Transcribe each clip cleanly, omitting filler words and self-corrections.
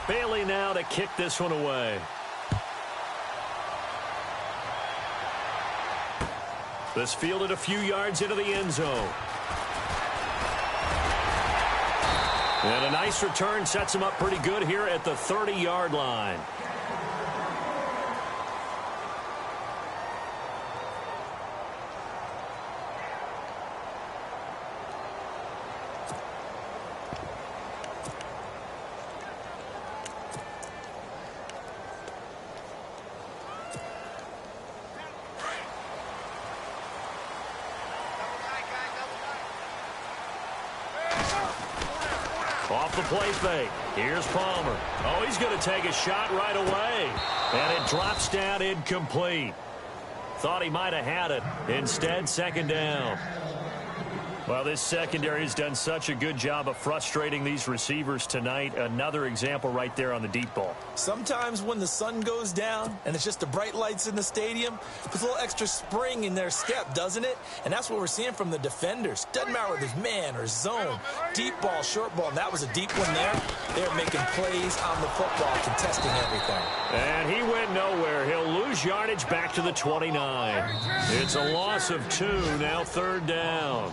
Bailey now to kick this one away. This fielded a few yards into the end zone. And a nice return sets him up pretty good here at the 30-yard line. Off the play fake. Here's Palmer. Oh, he's going to take a shot right away. And it drops down incomplete. Thought he might have had it. Instead, second down. Well, this secondary has done such a good job of frustrating these receivers tonight. Another example right there on the deep ball. Sometimes when the sun goes down and it's just the bright lights in the stadium, puts a little extra spring in their step, doesn't it? And that's what we're seeing from the defenders. Doesn't matter whether it's man or zone, deep ball, short ball, and that was a deep one there. They're making plays on the football, contesting everything. And he went nowhere. He'll lose yardage back to the 29. It's a loss of 2, now third down.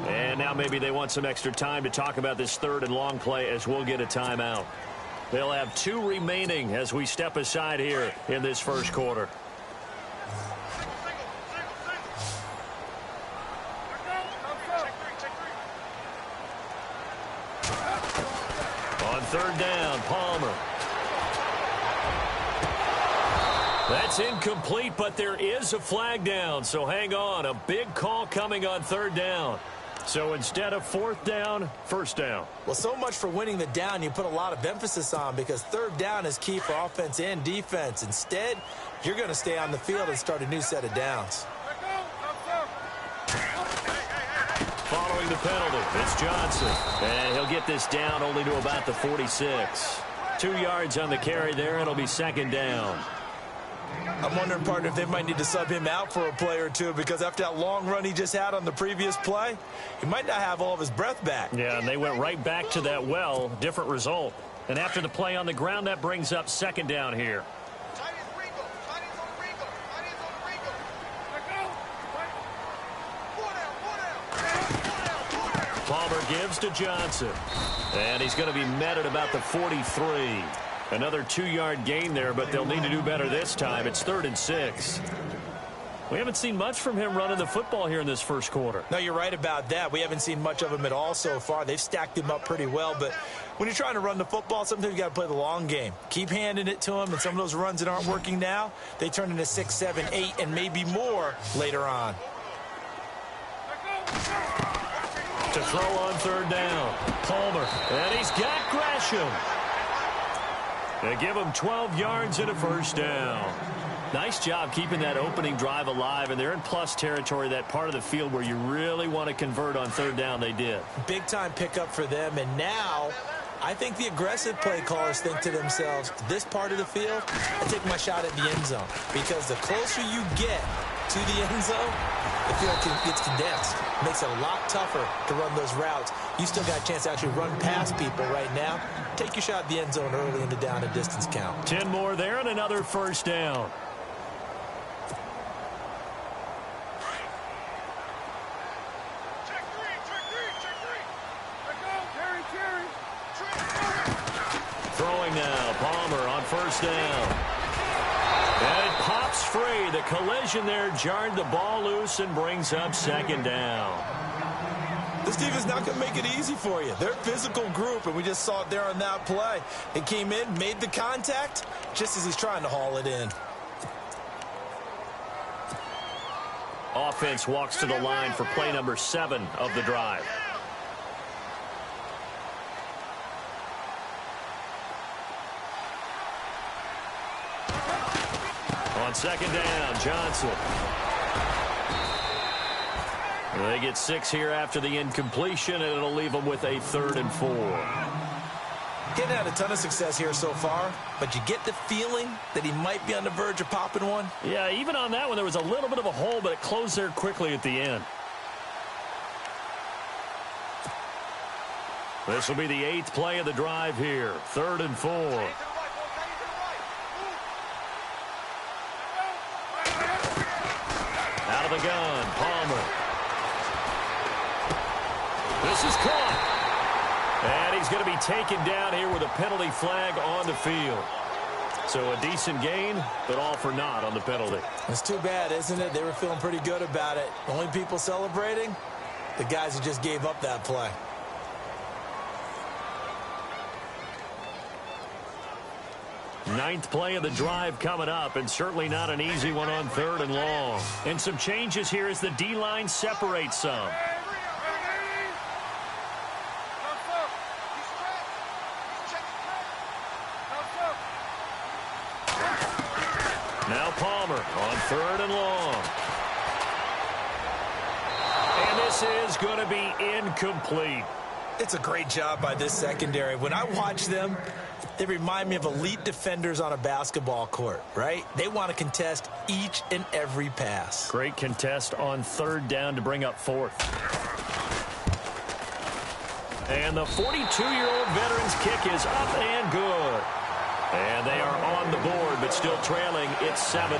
And now maybe they want some extra time to talk about this third and long play as we'll get a timeout. They'll have 2 remaining as we step aside here in this first quarter. On third down, Palmer. That's incomplete, but there is a flag down, so hang on. A big call coming on third down. So instead of fourth down, first down. Well, so much for winning the down you put a lot of emphasis on, because third down is key for offense and defense. Instead, you're going to stay on the field and start a new set of downs. Following the penalty, it's Johnson. And he'll get this down only to about the 46. 2 yards on the carry there, and it'll be second down. I'm wondering, partner, if they might need to sub him out for a play or two, because after that long run he just had on the previous play, he might not have all of his breath back. Yeah, and they went right back to that well. Different result. And after the play on the ground, that brings up second down here. Palmer gives to Johnson. And he's going to be met at about the 43. Another 2-yard gain there, but they'll need to do better this time. It's 3rd and 6. We haven't seen much from him running the football here in this first quarter. No, you're right about that. We haven't seen much of him at all so far. They've stacked him up pretty well, but when you're trying to run the football, sometimes you got to play the long game. Keep handing it to him, and some of those runs that aren't working now, they turn into 6, 7, 8, and maybe more later on. To throw on third down, Palmer, and he's got Gresham. They give him 12 yards and a first down. Nice job keeping that opening drive alive, and they're in plus territory, that part of the field where you really want to convert on third down. They did. Big-time pickup for them, and now I think the aggressive play callers think to themselves, this part of the field, I take my shot at the end zone, because the closer you get to the end zone, the field gets condensed. It makes it a lot tougher to run those routes. You still got a chance to actually run past people right now. Take your shot at the end zone early in the down and distance count. 10 more there and another first down. Throwing now, Palmer on first down. And it pops free. The collision there jarred the ball loose and brings up second down. This team is not going to make it easy for you. They're a physical group, and we just saw it there on that play. It came in, made the contact, just as he's trying to haul it in. Offense walks to the line for play number 7 of the drive. On second down, Johnson. They get 6 here after the incompletion, and it'll leave them with a 3rd and 4. Getting had a ton of success here so far, but you get the feeling that he might be on the verge of popping one. Yeah, even on that one, there was a little bit of a hole, but it closed there quickly at the end. This will be the 8th play of the drive here. 3rd and 4. Out of the gun, Palmer. This is caught. And he's going to be taken down here with a penalty flag on the field. So a decent gain, but all for naught on the penalty. It's too bad, isn't it? They were feeling pretty good about it. Only people celebrating, the guys who just gave up that play. Ninth play of the drive coming up, and certainly not an easy one on 3rd and long. And some changes here as the D-line separates some. Now Palmer on 3rd and long. And this is going to be incomplete. It's a great job by this secondary. When I watch them, they remind me of elite defenders on a basketball court, right? They want to contest each and every pass. Great contest on 3rd down to bring up 4th. And the 42-year-old veteran's kick is up and good. And they are on the board, but still trailing. It's 7-3.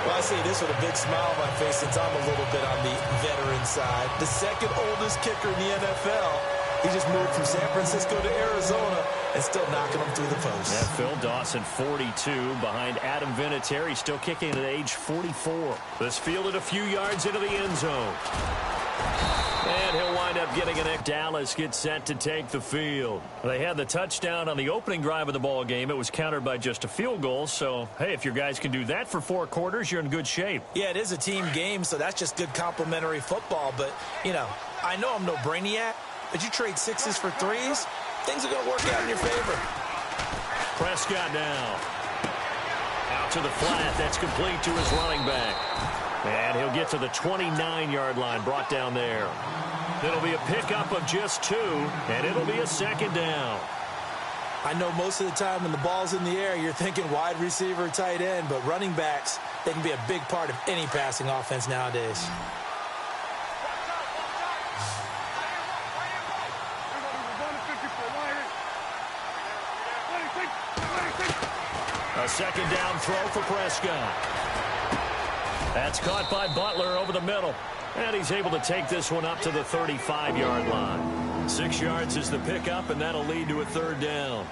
Well, I say this with a big smile on my face since I'm a little bit on the veteran side. The second oldest kicker in the NFL. He just moved from San Francisco to Arizona and still knocking them through the post. Yeah, Phil Dawson, 42, behind Adam Vinatieri, still kicking at age 44. This fielded a few yards into the end zone. And he'll wind up getting it. Dallas gets set to take the field. They had the touchdown on the opening drive of the ball game. It was countered by just a field goal. So, hey, if your guys can do that for 4 quarters, you're in good shape. Yeah, it is a team game, so that's just good complimentary football. But, you know, I know I'm no brainiac, but you trade 6s for 3s, things are going to work out in your favor. Prescott now. Out to the flat. That's complete to his running back. And he'll get to the 29-yard line, brought down there. It'll be a pickup of just 2, and it'll be a 2nd down. I know most of the time when the ball's in the air, you're thinking wide receiver, tight end, but running backs, they can be a big part of any passing offense nowadays. A 2nd down throw for Prescott. That's caught by Butler over the middle. And he's able to take this one up to the 35-yard line. 6 yards is the pickup, and that'll lead to a 3rd down.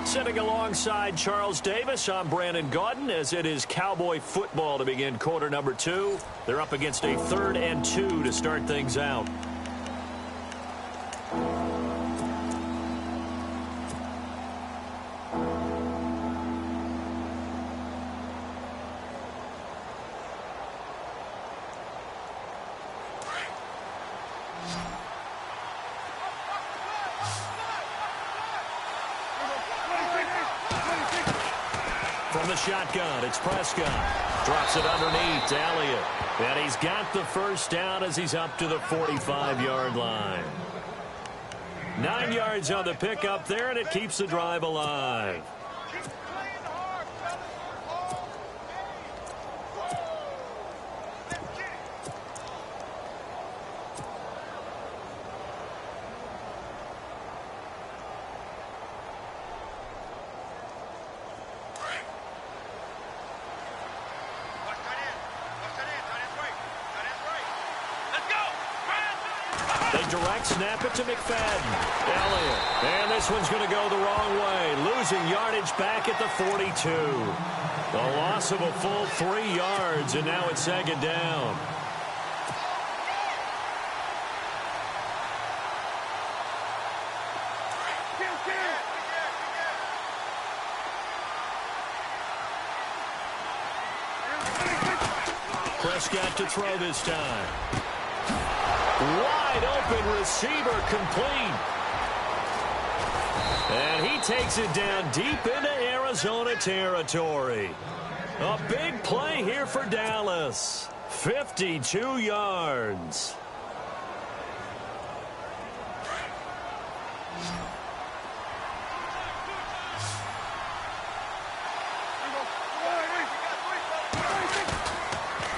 Sitting alongside Charles Davis, I'm Brandon Gaudin, as it is Cowboy football to begin quarter number 2. They're up against a 3rd and 2 to start things out. From the shotgun, it's Prescott. Drops it underneath to Elliott. And he's got the 1st down as he's up to the 45-yard line. 9 yards on the pickup there, and it keeps the drive alive. Direct snap it to McFadden. Elliott. And this one's going to go the wrong way. Losing yardage back at the 42. The loss of a full 3 yards, and now it's 2nd down. Prescott to throw this time. Wide open receiver complete. And he takes it down deep into Arizona territory. A big play here for Dallas. 52 yards.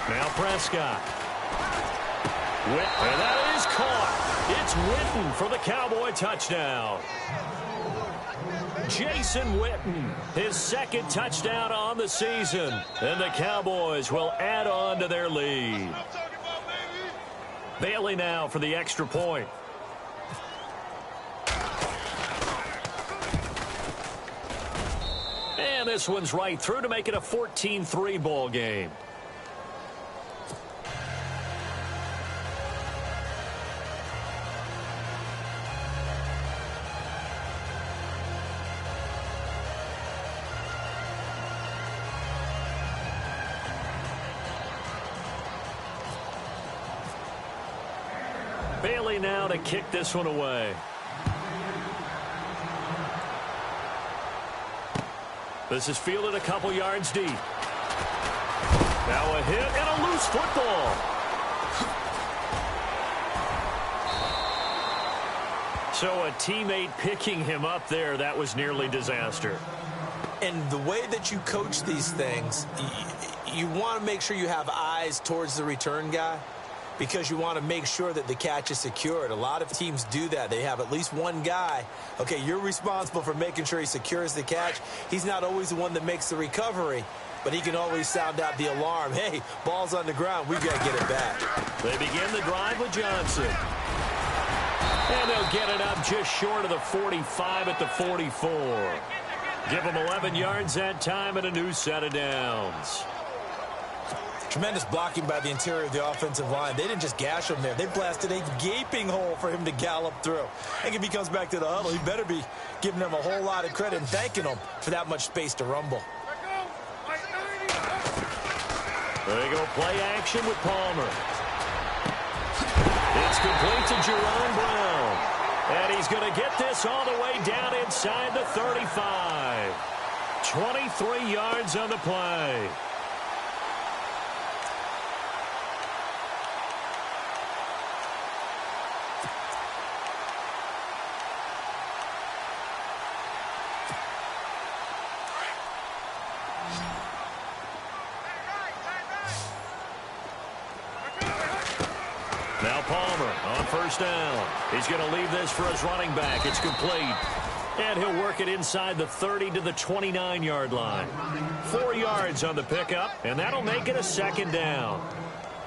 Now Prescott. And that is caught. It's It's Witten for the Cowboy touchdown. Jason Witten, his second touchdown on the season. And the Cowboys will add on to their lead. Bailey now for the extra point. And this one's right through to make it a 14-3 ball game. Bailey now to kick this one away. This is fielded a couple yards deep. Now a hit and a loose football. So a teammate picking him up there, that was nearly disaster. And the way that you coach these things, you want to make sure you have eyes towards the return guy, because you want to make sure that the catch is secured. A lot of teams do that. They have at least one guy. Okay, you're responsible for making sure he secures the catch. He's not always the one that makes the recovery, but he can always sound out the alarm. Hey, ball's on the ground. We've got to get it back. They begin the drive with Johnson. And they'll get it up just short of the 45 at the 44. Give them 11 yards that time and a new set of downs. Tremendous blocking by the interior of the offensive line. They didn't just gash him there. They blasted a gaping hole for him to gallop through. And if he comes back to the huddle, he better be giving them a whole lot of credit and thanking them for that much space to rumble. There you go, play action with Palmer. It's complete to Jerome Brown. And he's going to get this all the way down inside the 35. 23 yards on the play. Now Palmer on first down. He's going to leave this for his running back. It's complete. And he'll work it inside the 30 to the 29-yard line. 4 yards on the pickup, and that'll make it a second down.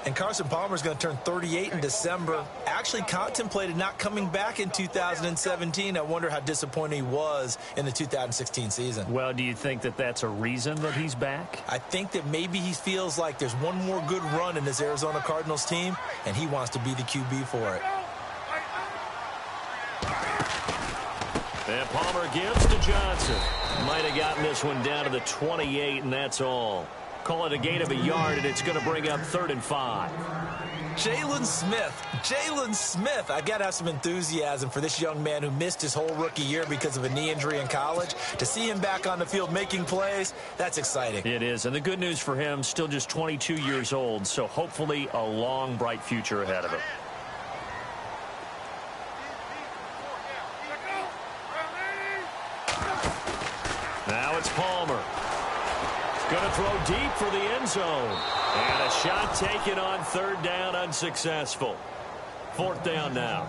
And Carson Palmer's going to turn 38 in December. Actually contemplated not coming back in 2017. I wonder how disappointed he was in the 2016 season. Well, do you think that that's a reason that he's back? I think that maybe he feels like there's one more good run in this Arizona Cardinals team, and he wants to be the QB for it. And Palmer gives to Johnson. Might have gotten this one down to the 28, and that's all. Call it a gain of a yard, and it's going to bring up 3rd and 5. Jalen Smith. I've got to have some enthusiasm for this young man who missed his whole rookie year because of a knee injury in college. To see him back on the field making plays, that's exciting. It is, and the good news for him, still just 22 years old, so hopefully a long, bright future ahead of him. Now it's Palmer. Going to throw deep for the end zone. And a shot taken on 3rd down, unsuccessful. 4th down now.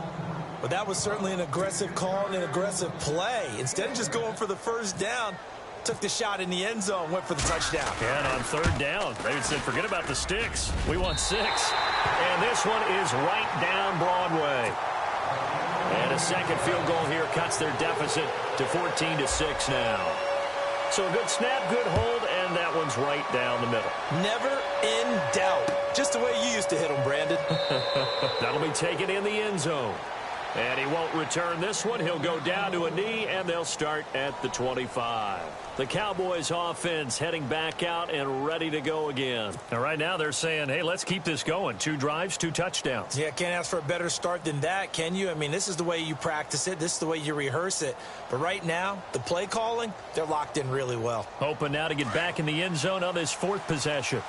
But that was certainly an aggressive call and an aggressive play. Instead of just going for the 1st down, took the shot in the end zone, went for the touchdown. And on 3rd down, they said, forget about the sticks. We want 6. And this one is right down Broadway. And a second field goal here cuts their deficit to 14-6 now. So a good snap, good hold, and that one's right down the middle. Never in doubt. Just the way you used to hit them, Brandon. That'll be taken in the end zone. And he won't return this one. He'll go down to a knee, and they'll start at the 25. The Cowboys offense heading back out and ready to go again. And right now they're saying, hey, let's keep this going. 2 drives, 2 touchdowns. Yeah, can't ask for a better start than that, can you? I mean, this is the way you practice it. This is the way you rehearse it. But right now, the play calling, they're locked in really well. Hoping now to get back in the end zone on this 4th possession.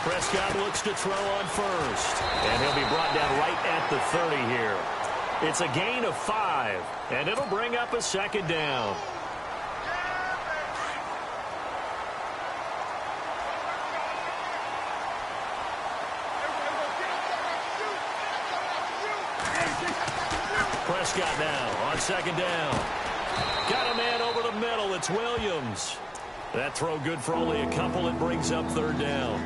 Prescott looks to throw on first. And he'll be brought down right at the 30 here. It's a gain of 5, and it'll bring up a 2nd down. Prescott now on second down. Got a man over the middle. It's Williams. That throw good for only a couple. It brings up third down.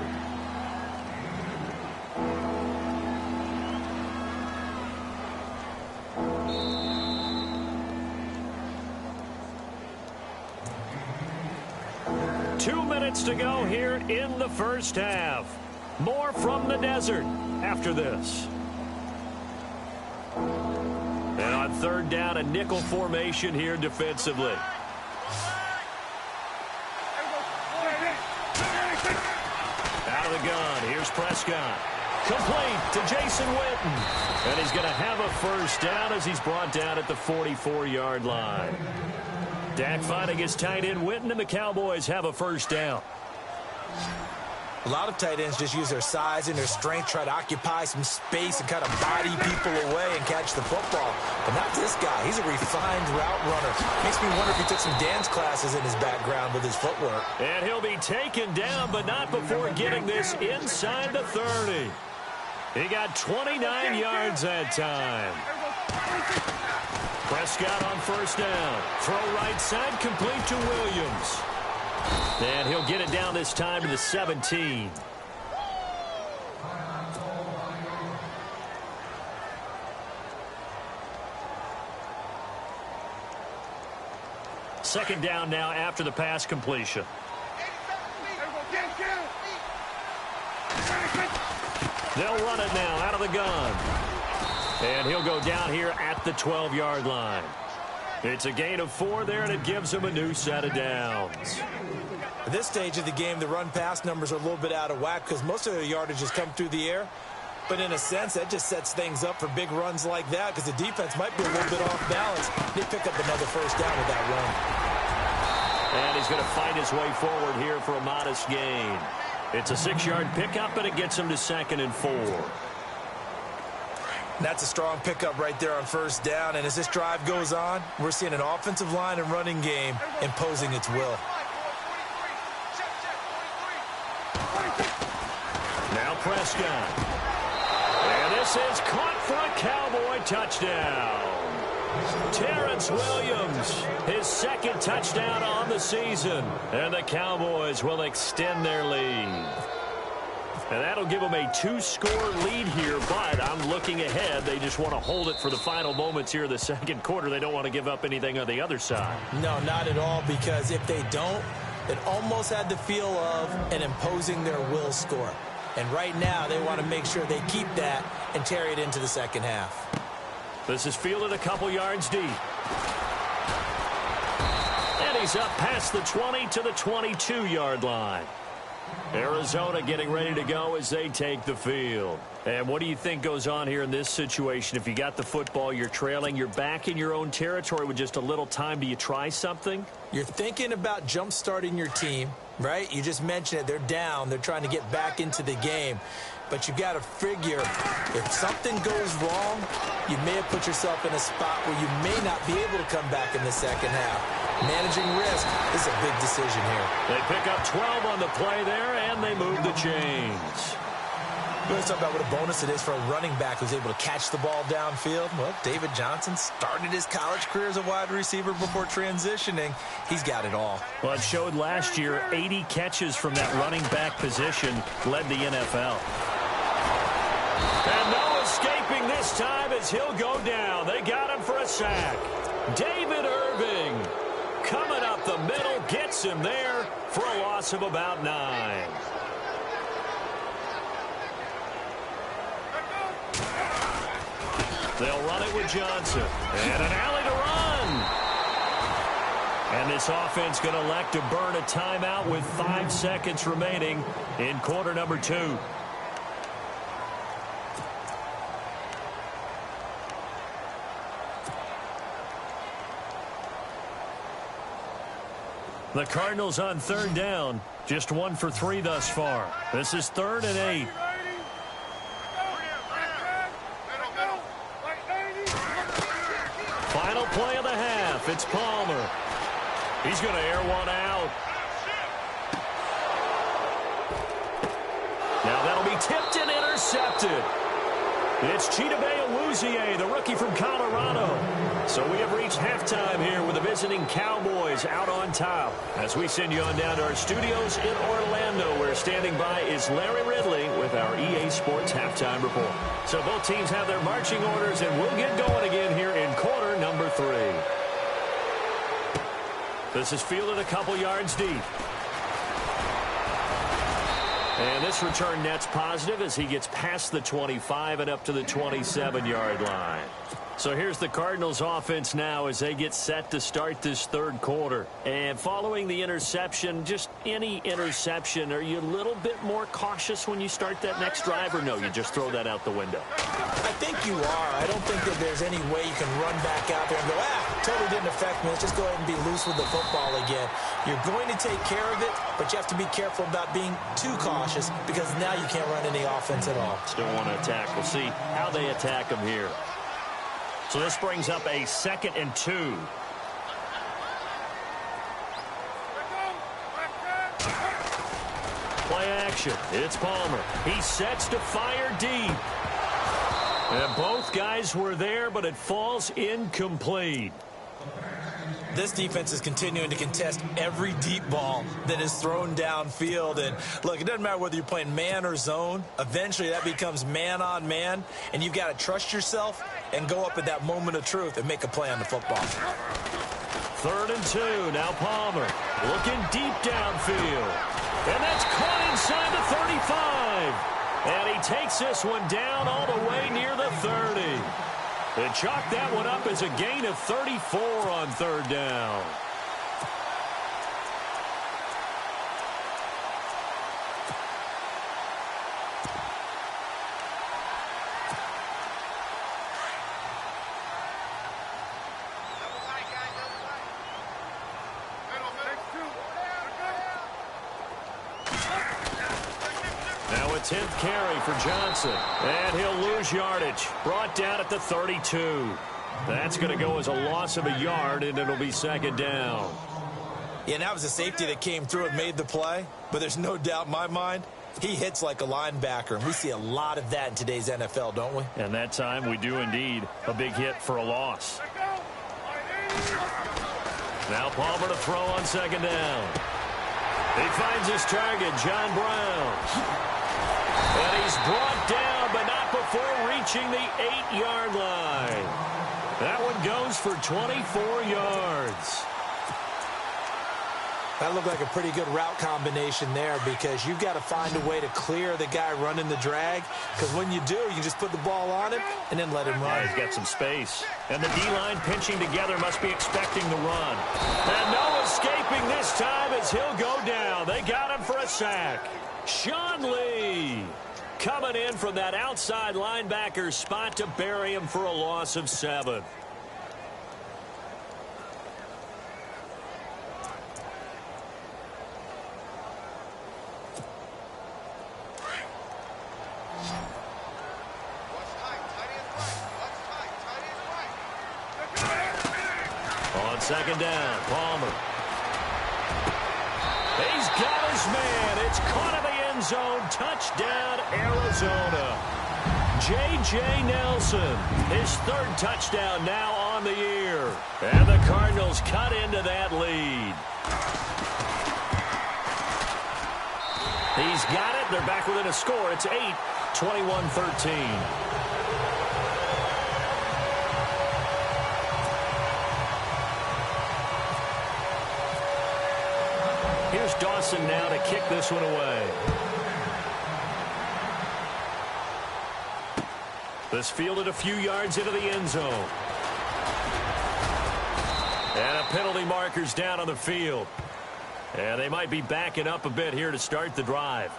To go here in the first half. More from the desert after this. And on third down, a nickel formation here defensively. Out of the gun, here's Prescott. Complete to Jason Witten. And he's going to have a first down as he's brought down at the 44-yard line. Dak finding his tight end Witten, and the Cowboys have a first down. A lot of tight ends just use their size and their strength, try to occupy some space and kind of body people away and catch the football. But not this guy. He's a refined route runner. Makes me wonder if he took some dance classes in his background with his footwork. And he'll be taken down, but not before getting this inside the 30. He got 29 yards that time. Prescott on first down. Throw right side, complete to Williams. And he'll get it down this time to the 17. Second down now after the pass completion. They'll run it now out of the gun. And he'll go down here at the 12-yard line. It's a gain of 4 there, and it gives him a new set of downs. At this stage of the game, the run-pass numbers are a little bit out of whack because most of their yardage has come through the air. But in a sense, that just sets things up for big runs like that because the defense might be a little bit off balance. They pick up another first down with that run. And he's going to fight his way forward here for a modest gain. It's a 6-yard pickup, and it gets him to 2nd and 4. That's a strong pickup right there on first down. And as this drive goes on, we're seeing an offensive line and running game imposing its will. Now Prescott. And this is caught for a Cowboy touchdown. Terrence Williams, his 2nd touchdown on the season. And the Cowboys will extend their lead. And that'll give them a 2-score lead here, but I'm looking ahead. They just want to hold it for the final moments here of the second quarter. They don't want to give up anything on the other side. No, not at all, because if they don't, it almost had the feel of an imposing their will score. And right now, they want to make sure they keep that and carry it into the second half. This is fielded a couple yards deep. And he's up past the 20 to the 22-yard line. Arizona getting ready to go as they take the field. And what do you think goes on here in this situation? If you got the football, you're trailing, you're back in your own territory with just a little time. Do you try something? You're thinking about jump-starting your team, right? You just mentioned it. They're down. They're trying to get back into the game. But you got to figure if something goes wrong, you may have put yourself in a spot where you may not be able to come back in the second half. Managing risk is a big decision here. They pick up 12 on the play there, and they move the chains. Let's talk about what a bonus it is for a running back who's able to catch the ball downfield. Well, David Johnson started his college career as a wide receiver before transitioning. He's got it all. Well, it showed last year 80 catches from that running back position led the NFL. And no escaping this time as he'll go down. They got him for a sack. David Irving coming up the middle, gets him there for a loss of about 9. They'll run it with Johnson. And an alley to run. And this offense going to elect to burn a timeout with 5 seconds remaining in quarter number 2. The Cardinals on third down. Just 1 for 3 thus far. This is 3rd and 8. Final play of the half. It's Palmer. He's going to air one out. Now that'll be tipped and intercepted. It's Chidobe, the rookie from Colorado. So we have reached halftime here with the visiting Cowboys out on top. As we send you on down to our studios in Orlando, where standing by is Larry Ridley with our EA Sports Halftime Report. So both teams have their marching orders, and we'll get going again here in quarter number 3. This is fielded a couple yards deep. And this return net's positive as he gets past the 25 and up to the 27-yard line. So here's the Cardinals offense now as they get set to start this third quarter. And following the interception, just any interception, are you a little bit more cautious when you start that next drive, or no, you just throw that out the window? I think you are. I don't think that there's any way you can run back out there and go, totally didn't affect me. Let's just go ahead and be loose with the football again. You're going to take care of it, but you have to be careful about being too cautious because now you can't run any offense at all. Still want to attack. We'll see how they attack them here. So this brings up a 2nd and 2. Play action. It's Palmer. He sets to fire deep. And both guys were there, but it falls incomplete. This defense is continuing to contest every deep ball that is thrown downfield. And, look, it doesn't matter whether you're playing man or zone. Eventually, that becomes man-on-man, and you've got to trust yourself and go up at that moment of truth and make a play on the football. 3rd and 2. Now Palmer looking deep downfield. And that's caught inside the 35. And he takes this one down all the way near the 30. They chalk that one up as a gain of 34 on 3rd down. Now a 10th carry for Johnson. And he'll lose yardage. Brought down at the 32. That's going to go as a loss of a yard, and it'll be 2nd down. Yeah, and that was a safety that came through and made the play. But there's no doubt in my mind, he hits like a linebacker. And we see a lot of that in today's NFL, don't we? And that time we do indeed. A big hit for a loss. Now Palmer to throw on 2nd down. He finds his target, John Brown. And he's brought down, but not before reaching the 8-yard line. That one goes for 24 yards. That looked like a pretty good route combination there because you've got to find a way to clear the guy running the drag, because when you do, you just put the ball on him and then let him run. Yeah, he's got some space. And the D-line pinching together must be expecting the run. And no escaping this time as he'll go down. They got him for a sack. Sean Lee coming in from that outside linebacker spot to bury him for a loss of 7. On 2nd down, Palmer. He's got his man. It's caught in the end zone. Touchdown, Arizona. J.J. Nelson, his 3rd touchdown now on the year. And the Cardinals cut into that lead. He's got it. They're back within a score. It's 8, 21-13. Here's Dawson now to kick this one away. This fielded a few yards into the end zone. And a penalty marker's down on the field. And they might be backing up a bit here to start the drive.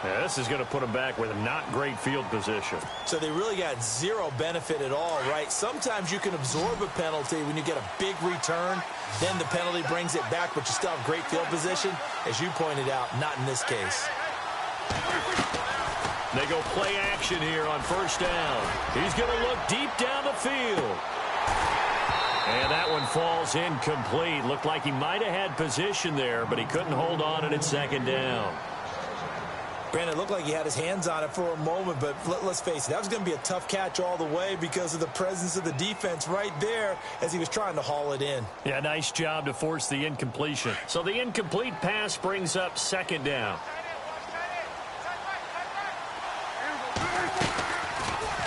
Yeah, this is going to put them back with a not great field position. So they really got zero benefit at all, right? Sometimes you can absorb a penalty when you get a big return. Then the penalty brings it back, but you still have great field position. As you pointed out, not in this case. They go play action here on 1st down. He's going to look deep down the field. And that one falls incomplete. Looked like he might have had position there, but he couldn't hold on, and it's 2nd down. Granted, it looked like he had his hands on it for a moment, but let's face it, that was going to be a tough catch all the way because of the presence of the defense right there as he was trying to haul it in. Yeah, nice job to force the incompletion. So the incomplete pass brings up second down.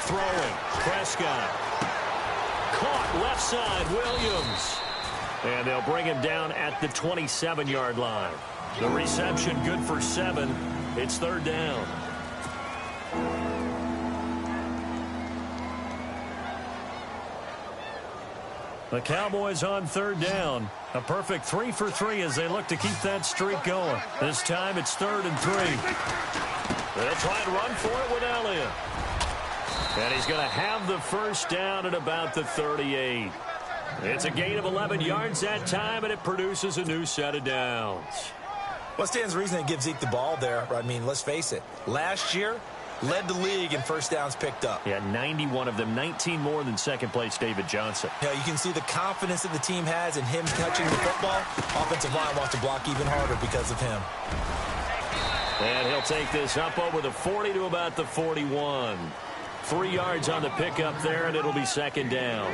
Throwing, Prescott. Caught left side, Williams. And they'll bring him down at the 27-yard line. The reception good for 7. It's third down. The Cowboys on third down. A perfect 3 for 3 as they look to keep that streak going. This time it's 3rd and 3. They'll try and run for it with Elliott. And he's going to have the first down at about the 38. It's a gain of 11 yards that time, and it produces a new set of downs. What stands to reason to give Zeke the ball there? I mean, let's face it. Last year, led the league in first downs picked up. Yeah, 91 of them, 19 more than second-place David Johnson. Yeah, you can see the confidence that the team has in him touching the football. Offensive line wants to block even harder because of him. And he'll take this up over the 40 to about the 41. 3 yards on the pickup there, and it'll be second down.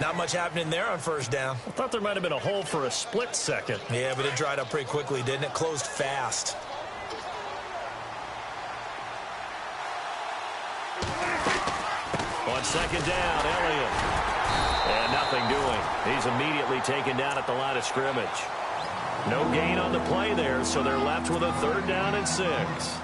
Not much happening there on first down. I thought there might have been a hole for a split second. Yeah, but it dried up pretty quickly, didn't it? Closed fast. On second down, Elliott. And nothing doing. He's immediately taken down at the line of scrimmage. No gain on the play there, so they're left with a 3rd down and 6.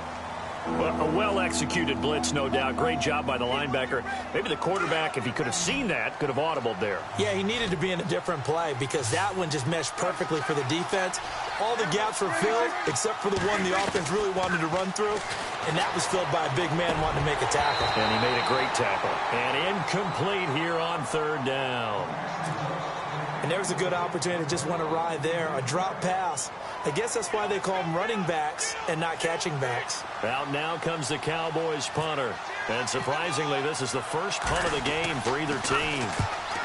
Well, a well-executed blitz, no doubt. Great job by the linebacker. Maybe the quarterback, if he could have seen that, could have audibled there. Yeah, he needed to be in a different play because that one just meshed perfectly for the defense. All the gaps were filled except for the one the offense really wanted to run through, and that was filled by a big man wanting to make a tackle. And he made a great tackle. And incomplete here on 3rd down. And there's a good opportunity to just want to ride there. A drop pass. I guess that's why they call them running backs and not catching backs. Out now comes the Cowboys punter. And surprisingly, this is the first punt of the game for either team.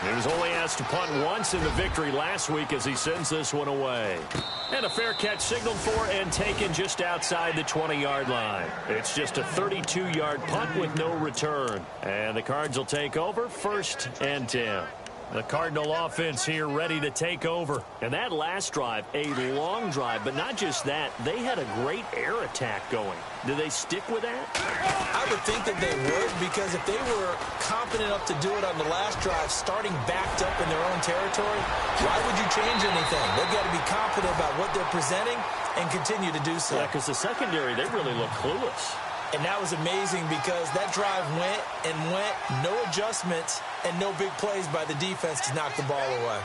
He was only asked to punt once in the victory last week as he sends this one away. And a fair catch signaled for and taken just outside the 20-yard line. It's just a 32-yard punt with no return. And the Cards will take over 1st and 10. The Cardinal offense here ready to take over. And that last drive, a long drive, but not just that. They had a great air attack going. Do they stick with that? I would think that they would, because if they were confident enough to do it on the last drive, starting backed up in their own territory, why would you change anything? They've got to be confident about what they're presenting and continue to do so. Yeah, because the secondary, they really look clueless. And that was amazing because that drive went and went, no adjustments, and no big plays by the defense to knock the ball away.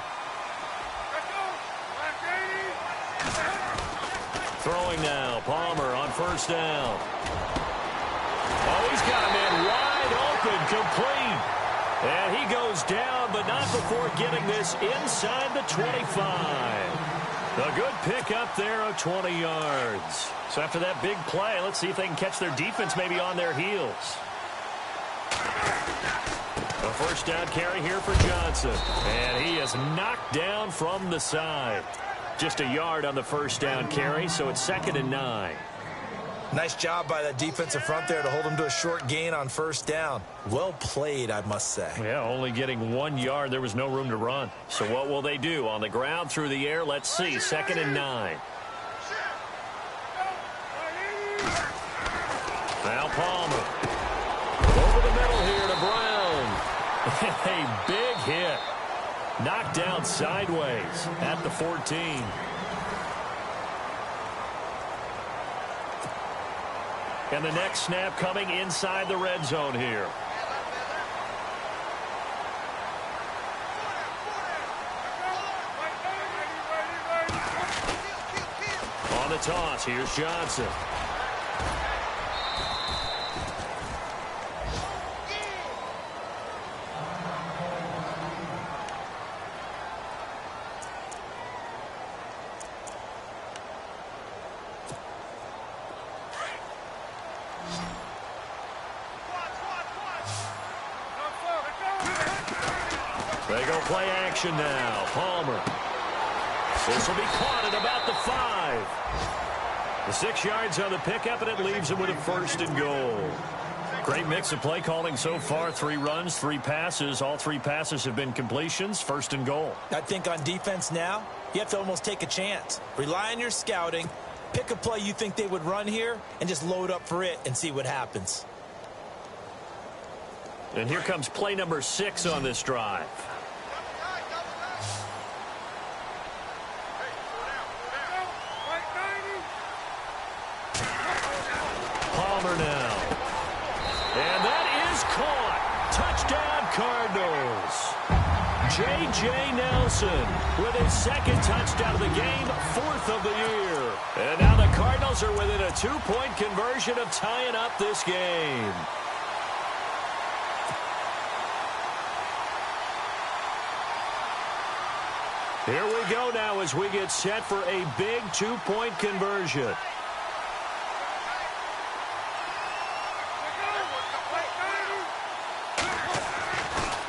Throwing now, Palmer on 1st down. Oh, he's got a man wide open, complete. And he goes down, but not before getting this inside the 25. A good pickup there of 20 yards. So after that big play, let's see if they can catch their defense maybe on their heels. A 1st down carry here for Johnson. And he is knocked down from the side. Just a yard on the 1st down carry, so it's 2nd and 9. Nice job by that defensive front there to hold him to a short gain on 1st down. Well played, I must say. Yeah, only getting 1 yard. There was no room to run. So what will they do? On the ground, through the air, let's see. 2nd and 9. Now Palmer. Over the middle here to Brown. A big hit. Knocked down sideways at the 14. And the next snap coming inside the red zone here. On the toss, here's Johnson. They go play action now. Palmer. This will be caught at about the 5. The 6 yards on the pickup, and it leaves him with a 1st and goal. Great mix of play calling so far. 3 runs, 3 passes. All 3 passes have been completions. 1st and goal. I think on defense now, you have to almost take a chance. Rely on your scouting. Pick a play you think they would run here and just load up for it and see what happens. And here comes play number 6 on this drive. Palmer now. And that is caught. Touchdown, Cardinals. J.J. Nelson with his 2nd touchdown of the game, 4th of the year. And now the Cardinals are within a 2-point conversion of tying up this game. Here we go now as we get set for a big 2-point conversion.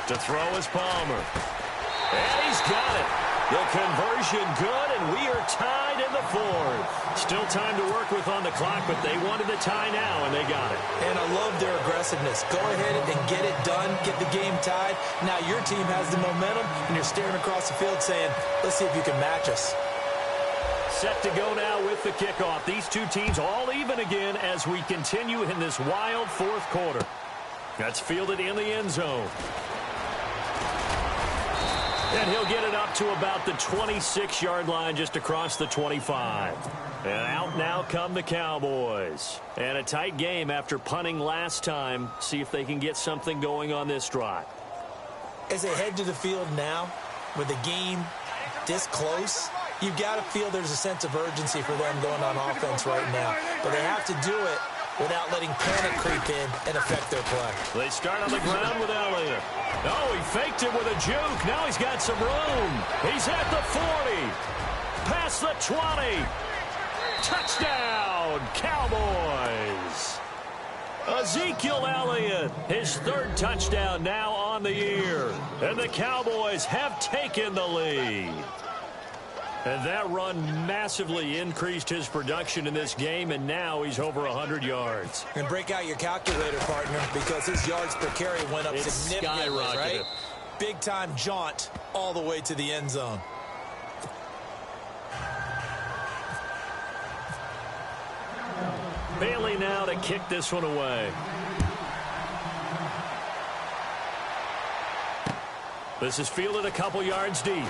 To throw is Palmer. And he's got it. The conversion good, and we are tied in the 4th. Still time to work with on the clock, but they wanted the tie now, and they got it. And I love their aggressiveness. Go ahead and get it done, get the game tied. Now your team has the momentum, and you're staring across the field saying, let's see if you can match us. Set to go now with the kickoff. These 2 teams all even again as we continue in this wild 4th quarter. That's fielded in the end zone. And he'll get it up to about the 26-yard line, just across the 25. And out now come the Cowboys. And a tight game after punting last time. See if they can get something going on this drive. As they head to the field now, with the game this close, you've got to feel there's a sense of urgency for them going on offense right now. But they have to do it without letting panic creep in and affect their play. They start on the ground with Elliott. Oh, he faked it with a juke. Now he's got some room. He's at the 40. Past the 20. Touchdown, Cowboys. Ezekiel Elliott, his 3rd touchdown now on the year. And the Cowboys have taken the lead. And that run massively increased his production in this game, and now he's over 100 yards. And break out your calculator, partner, because his yards per carry went up significantly, right? Big-time jaunt all the way to the end zone. Bailey now to kick this one away. This is fielded a couple yards deep.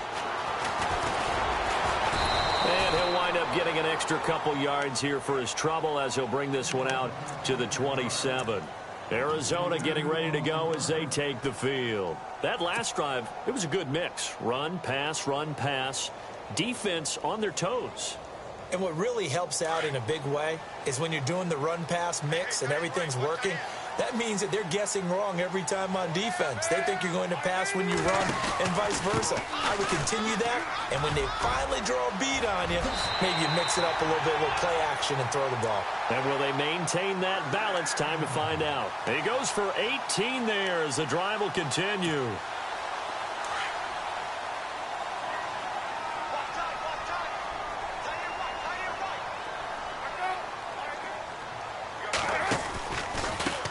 And he'll wind up getting an extra couple yards here for his trouble as he'll bring this one out to the 27. Arizona getting ready to go as they take the field. That last drive, it was a good mix. Run, pass, defense on their toes. And what really helps out in a big way is when you're doing the run-pass mix and everything's working, that means that they're guessing wrong every time on defense. They think you're going to pass when you run and vice versa. I would continue that, and when they finally draw a beat on you, maybe you mix it up a little bit with play action and throw the ball. And will they maintain that balance? Time to find out. He goes for 18 there as the drive will continue.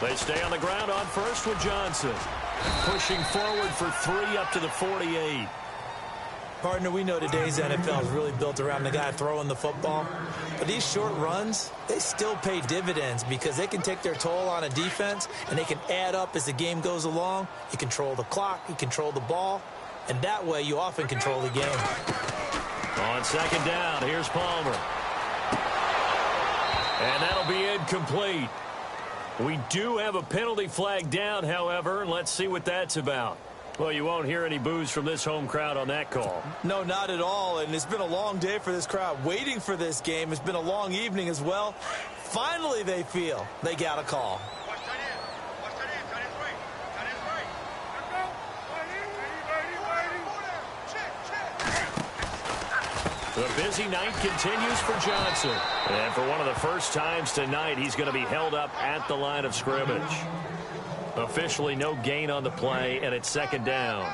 They stay on the ground on first with Johnson. Pushing forward for 3 up to the 48. Partner, we know today's NFL is really built around the guy throwing the football. But these short runs, they still pay dividends because they can take their toll on a defense and they can add up as the game goes along. You control the clock, you control the ball, and that way you often control the game. On 2nd down, here's Palmer. And that'll be incomplete. We do have a penalty flag down, however, and let's see what that's about. Well, you won't hear any boos from this home crowd on that call. No, not at all, and it's been a long day for this crowd waiting for this game. It's been a long evening as well. Finally, they feel they got a call. The busy night continues for Johnson. And for one of the first times tonight, he's going to be held up at the line of scrimmage. Officially no gain on the play, and it's 2nd down.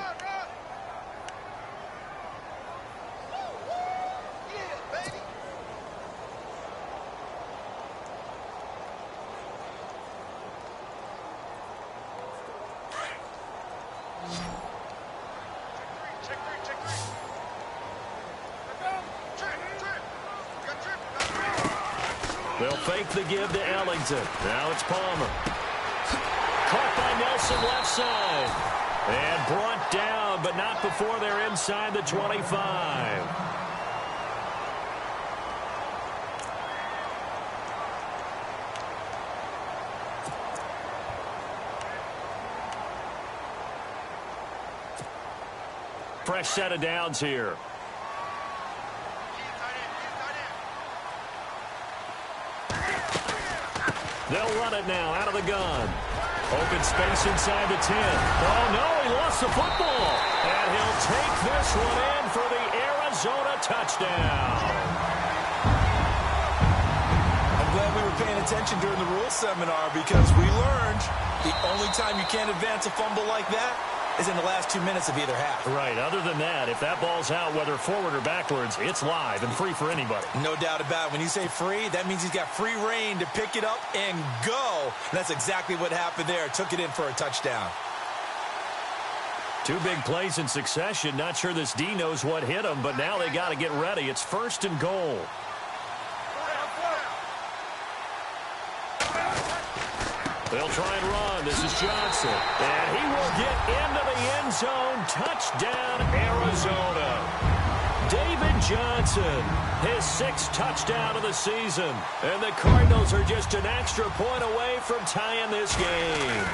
They'll fake the give to Ellington. Now it's Palmer. Caught by Nelson left side. And brought down, but not before they're inside the 25. Fresh set of downs here. They'll run it now out of the gun. Open space inside the 10. Oh, no, he lost the football. And he'll take this one in for the Arizona touchdown. I'm glad we were paying attention during the rules seminar because we learned the only time you can't advance a fumble like that is in the last 2 minutes of either half. Right. Other than that, if that ball's out, whether forward or backwards, it's live and free for anybody. No doubt about it. When you say free, that means he's got free reign to pick it up and go. And that's exactly what happened there. Took it in for a touchdown. Two big plays in succession. Not sure this D knows what hit him, but now they got to get ready. It's 1st and goal. They'll try and run. This is Johnson. And he will get into the end zone. Touchdown, Arizona. David Johnson, his 6th touchdown of the season. And the Cardinals are just an extra point away from tying this game.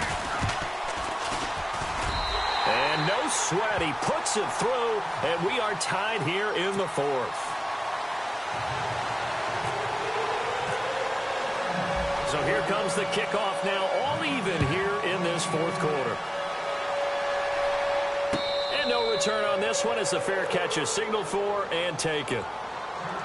And no sweat. He puts it through, and we are tied here in the 4th. So here comes the kickoff now, all even here in this 4th quarter. And no return on this one as the fair catch is signaled for and taken.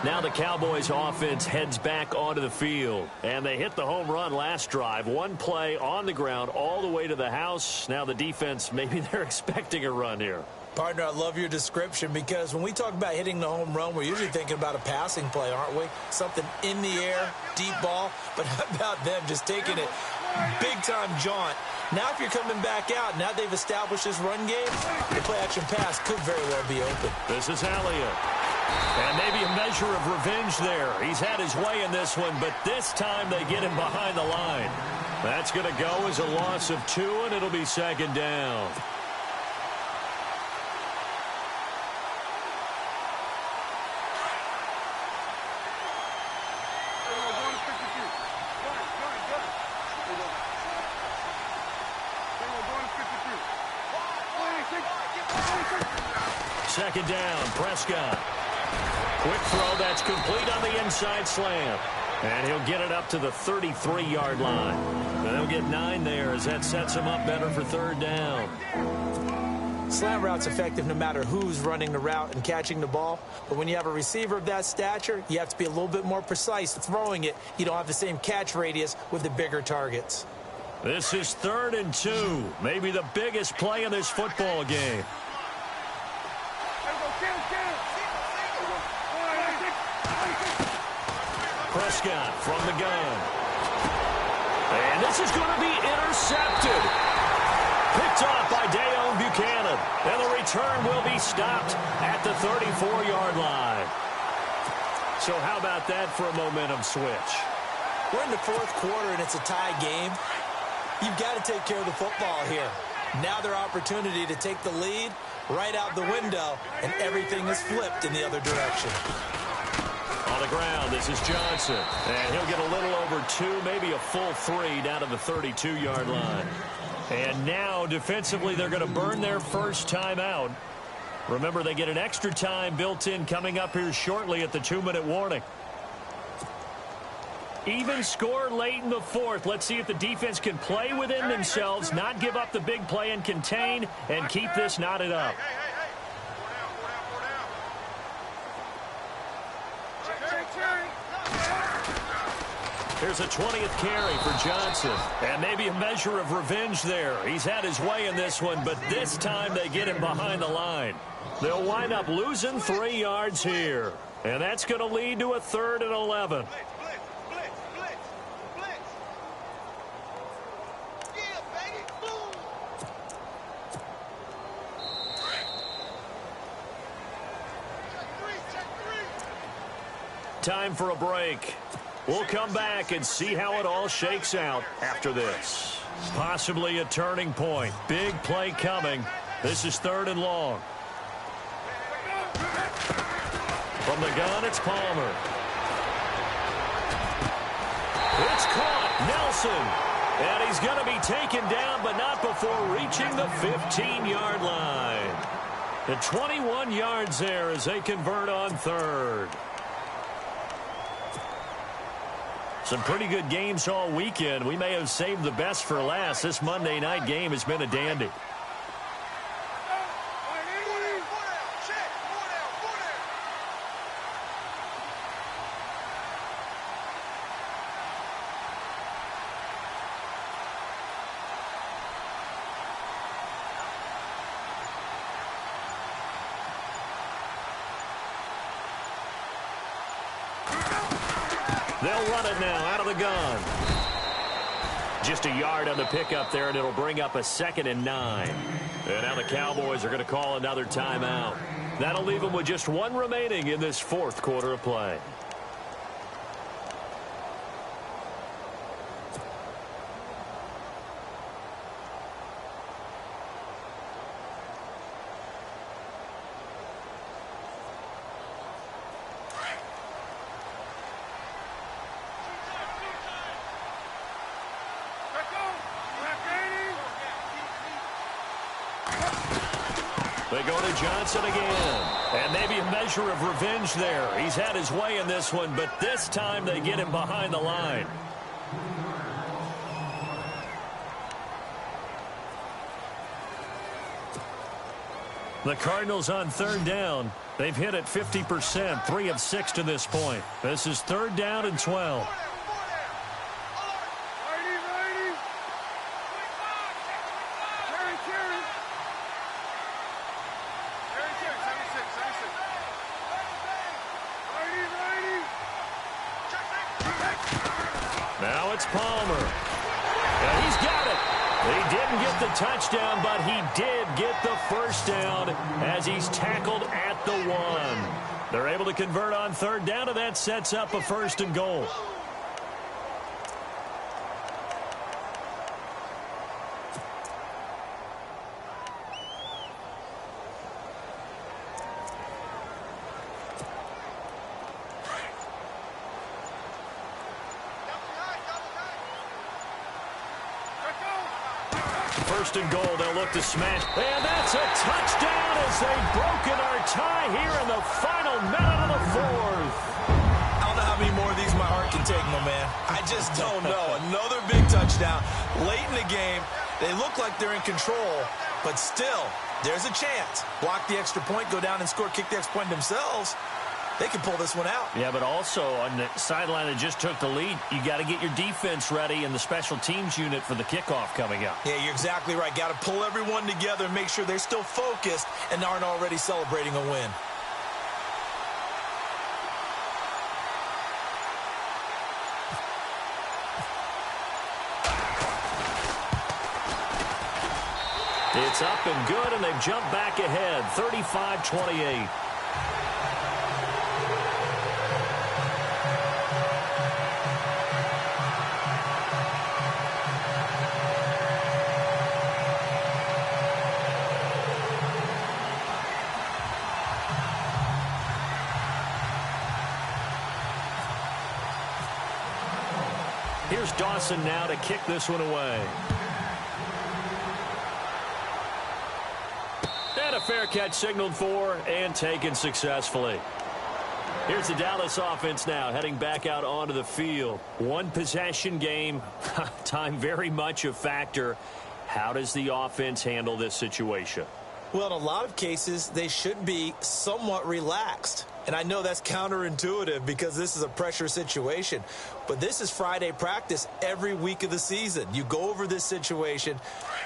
Now the Cowboys offense heads back onto the field. And they hit the home run last drive. One play on the ground all the way to the house. Now the defense, maybe they're expecting a run here. Partner, I love your description because when we talk about hitting the home run, we're usually thinking about a passing play, aren't we? Something in the air, deep ball. But how about them just taking it big-time jaunt? Now if you're coming back out, now they've established this run game, the play-action pass could very well be open. This is Elliott. And maybe a measure of revenge there. He's had his way in this one, but this time they get him behind the line. That's going to go as a loss of 2, and it'll be 2nd down. Second down, Prescott. Quick throw, that's complete on the inside slant. And he'll get it up to the 33-yard line. And they'll get 9 there as that sets him up better for 3rd down. Slant route's effective no matter who's running the route and catching the ball. But when you have a receiver of that stature, you have to be a little bit more precise throwing it. You don't have the same catch radius with the bigger targets. This is 3rd and 2. Maybe the biggest play in this football game. Prescott from the gun. And this is going to be intercepted. Picked off by Dayon Buchanan. And the return will be stopped at the 34-yard line. So how about that for a momentum switch? We're in the 4th quarter and it's a tie game. You've got to take care of the football here. Now their opportunity to take the lead right out the window, and everything is flipped in the other direction. On the ground, this is Johnson. And he'll get a little over 2, maybe a full 3 down to the 32-yard line. And now, defensively, they're going to burn their first time out. Remember, they get an extra time built in coming up here shortly at the 2-minute warning. Even score late in the 4th. Let's see if the defense can play within themselves, not give up the big play and contain, and keep this knotted up. Here's a 20th carry for Johnson. And maybe a measure of revenge there. He's had his way in this one, but this time they get him behind the line. They'll wind up losing 3 yards here. And that's going to lead to a 3rd and 11. Time for a break. We'll come back and see how it all shakes out after this. Possibly a turning point. Big play coming. This is 3rd and long. From the gun, it's Palmer. It's caught. Nelson. And he's going to be taken down, but not before reaching the 15-yard line. The 21 yards there as they convert on 3rd. Some pretty good games all weekend. We may have saved the best for last. This Monday night game has been a dandy. They'll run it now out of the gun. Just a yard on the pickup there, and it'll bring up a 2nd and 9. And now the Cowboys are going to call another timeout. That'll leave them with just 1 remaining in this 4th quarter of play. They go to Johnson again. And maybe a measure of revenge there. He's had his way in this one, but this time they get him behind the line. The Cardinals on 3rd down. They've hit it 50%, 3 of 6 to this point. This is 3rd down and 12. Now it's Palmer. And he's got it. He didn't get the touchdown, but he did get the first down as he's tackled at the 1. They're able to convert on 3rd down, and that sets up a 1st and goal. First and goal, they'll look to smash. And that's a touchdown as they've broken our tie here in the final minute of the 4th. I don't know how many more of these my heart can take, my man. I just don't know. Another big touchdown. Late in the game, they look like they're in control, but still, there's a chance. Block the extra point, go down and score, kick the extra point themselves. They can pull this one out. Yeah, but also on the sideline that just took the lead, you got to get your defense ready and the special teams unit for the kickoff coming up. Yeah, you're exactly right. Got to pull everyone together and make sure they're still focused and aren't already celebrating a win. It's up and good, and they've jumped back ahead, 35-28. Here's Dawson now to kick this one away. And a fair catch signaled for and taken successfully. Here's the Dallas offense now heading back out onto the field. 1 possession game. Time very much a factor. How does the offense handle this situation? Well, in a lot of cases, they should be somewhat relaxed. And I know that's counterintuitive because this is a pressure situation. But this is Friday practice every week of the season. You go over this situation,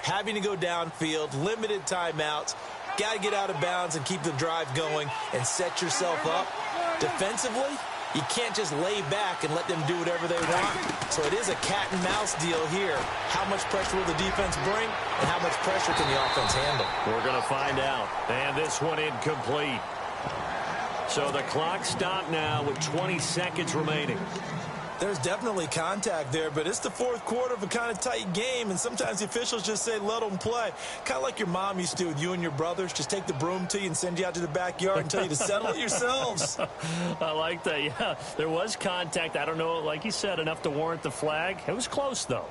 having to go downfield, limited timeouts, got to get out of bounds and keep the drive going and set yourself up. Defensively, you can't just lay back and let them do whatever they want. So it is a cat and mouse deal here. How much pressure will the defense bring and how much pressure can the offense handle? We're going to find out. And this one incomplete. So the clock stopped now with 20 seconds remaining. There's definitely contact there, but it's the fourth quarter of a kind of tight game, and sometimes the officials just say let them play. Kind of like your mom used to with you and your brothers. Just take the broom to you and send you out to the backyard and tell you to settle it yourselves. I like that, yeah. There was contact. I don't know, like you said, enough to warrant the flag. It was close, though.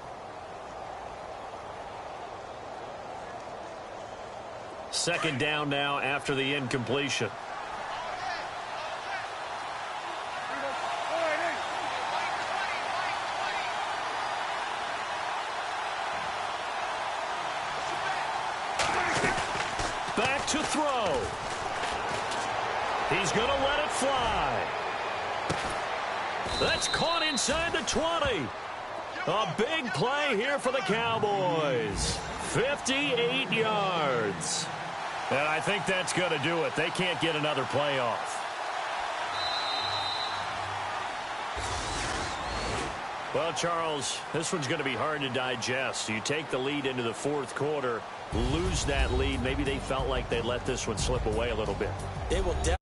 Second down now after the incompletion. Back to throw. He's going to let it fly. That's caught inside the 20. A big play here for the Cowboys. 58 yards. And I think that's going to do it. They can't get another play off. Well, Charles, this one's going to be hard to digest. You take the lead into the fourth quarter, lose that lead. Maybe they felt like they let this one slip away a little bit. They will definitely.